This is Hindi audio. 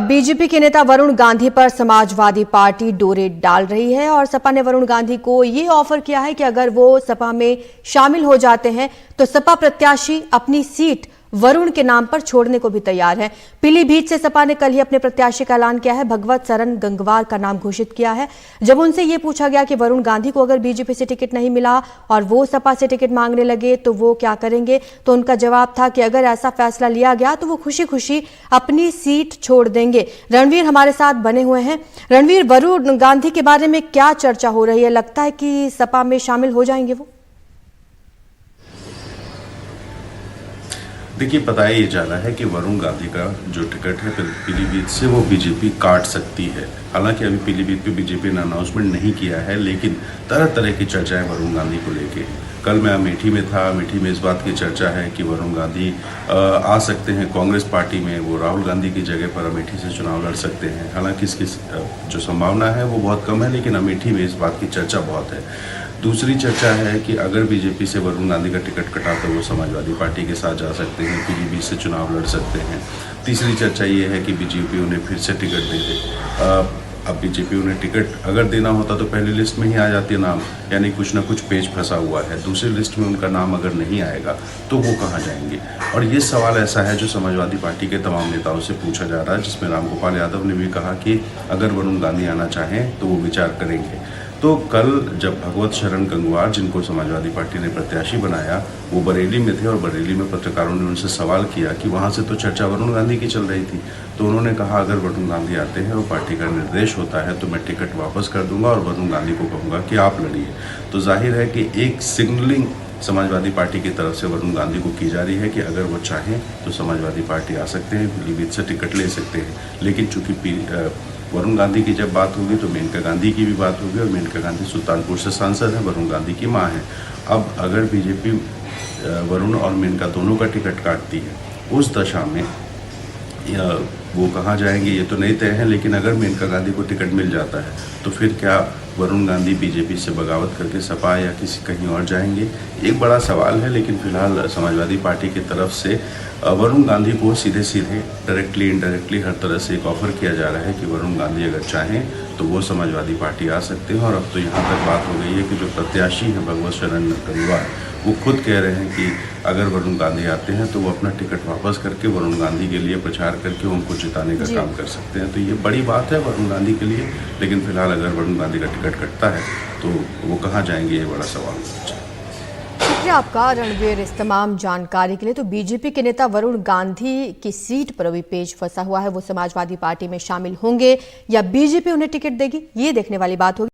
बीजेपी के नेता वरुण गांधी पर समाजवादी पार्टी डोरे डाल रही है और सपा ने वरुण गांधी को ये ऑफर किया है कि अगर वो सपा में शामिल हो जाते हैं तो सपा प्रत्याशी अपनी सीट वरुण के नाम पर छोड़ने को भी तैयार है। पीलीभीत से सपा ने कल ही अपने प्रत्याशी का ऐलान किया है। भगवत सरन गंगवार का नाम घोषित किया है। जब उनसे ये पूछा गया कि वरुण गांधी को अगर बीजेपी से टिकट नहीं मिला और वो सपा से टिकट मांगने लगे तो वो क्या करेंगे, तो उनका जवाब था कि अगर ऐसा फैसला लिया गया तो वो खुशी खुशी अपनी सीट छोड़ देंगे। रणवीर हमारे साथ बने हुए हैं। रणवीर, वरुण गांधी के बारे में क्या चर्चा हो रही है? लगता है कि सपा में शामिल हो जाएंगे वो? देखिए, बताया ये जा रहा है कि वरुण गांधी का जो टिकट है पीलीभीत से वो बीजेपी काट सकती है। हालांकि अभी पीलीभीत पे बीजेपी ने अनाउंसमेंट नहीं किया है, लेकिन तरह तरह की चर्चाएं वरुण गांधी को लेके। कल मैं अमेठी में था। अमेठी में इस बात की चर्चा है कि वरुण गांधी आ सकते हैं कांग्रेस पार्टी में, वो राहुल गांधी की जगह पर अमेठी से चुनाव लड़ सकते हैं। हालांकि इसकी जो संभावना है वो बहुत कम है, लेकिन अमेठी में इस बात की चर्चा बहुत है। दूसरी चर्चा है कि अगर बीजेपी से वरुण गांधी का टिकट कटा तो वो समाजवादी पार्टी के साथ जा सकते हैं, पीलीभीत से चुनाव लड़ सकते हैं। तीसरी चर्चा ये है कि बीजेपी उन्हें फिर से टिकट दे दे। अब बीजेपी उन्हें टिकट अगर देना होता तो पहली लिस्ट में ही आ जाती नाम, यानी कुछ ना कुछ पेच फंसा हुआ है। दूसरी लिस्ट में उनका नाम अगर नहीं आएगा तो वो कहाँ जाएंगे? और ये सवाल ऐसा है जो समाजवादी पार्टी के तमाम नेताओं से पूछा जा रहा है, जिसमें रामगोपाल यादव ने भी कहा कि अगर वरुण गांधी आना चाहें तो वो विचार करेंगे। तो कल जब भगवत शरण गंगवार, जिनको समाजवादी पार्टी ने प्रत्याशी बनाया, वो बरेली में थे और बरेली में पत्रकारों ने उनसे सवाल किया कि वहाँ से तो चर्चा वरुण गांधी की चल रही थी, तो उन्होंने कहा अगर वरुण गांधी आते हैं और पार्टी का निर्देश होता है तो मैं टिकट वापस कर दूंगा और वरुण गांधी को कहूँगा कि आप लड़िए। तो जाहिर है कि एक सिग्नलिंग समाजवादी पार्टी की तरफ से वरुण गांधी को की जा रही है कि अगर वो चाहें तो समाजवादी पार्टी आ सकते हैं, पीलीभीत से टिकट ले सकते हैं। लेकिन चूंकि वरुण गांधी की जब बात होगी तो मेनका गांधी की भी बात होगी, और मेनका गांधी सुल्तानपुर से सांसद हैं, वरुण गांधी की मां है। अब अगर बीजेपी वरुण और मेनका दोनों का टिकट काटती है, उस दशा में वो कहाँ जाएंगे ये तो नहीं तय है, लेकिन अगर मेनका गांधी को टिकट मिल जाता है तो फिर क्या वरुण गांधी बीजेपी से बगावत करके सपा या किसी कहीं और जाएंगे? एक बड़ा सवाल है। लेकिन फिलहाल समाजवादी पार्टी की तरफ से वरुण गांधी को सीधे सीधे डायरेक्टली इनडायरेक्टली हर तरह से एक ऑफर किया जा रहा है कि वरुण गांधी अगर चाहें तो वो समाजवादी पार्टी आ सकते हैं। और अब तो यहाँ तक बात हो गई है कि जो प्रत्याशी हैं भगवत शरण गंगवार, वो खुद कह रहे हैं कि अगर वरुण गांधी आते हैं तो वो अपना टिकट वापस करके वरुण गांधी के लिए प्रचार करके उनको जिताने का काम कर सकते हैं। तो ये बड़ी बात है वरुण गांधी के लिए। लेकिन फिलहाल अगर वरुण गांधी का टिकट कटता है तो वो कहाँ जाएंगे, ये बड़ा सवाल है। शुक्रिया आपका रणवीर इस तमाम जानकारी के लिए। तो बीजेपी के नेता वरुण गांधी की सीट पर अभी पेच फंसा हुआ है। वो समाजवादी पार्टी में शामिल होंगे या बीजेपी उन्हें टिकट देगी, ये देखने वाली बात होगी।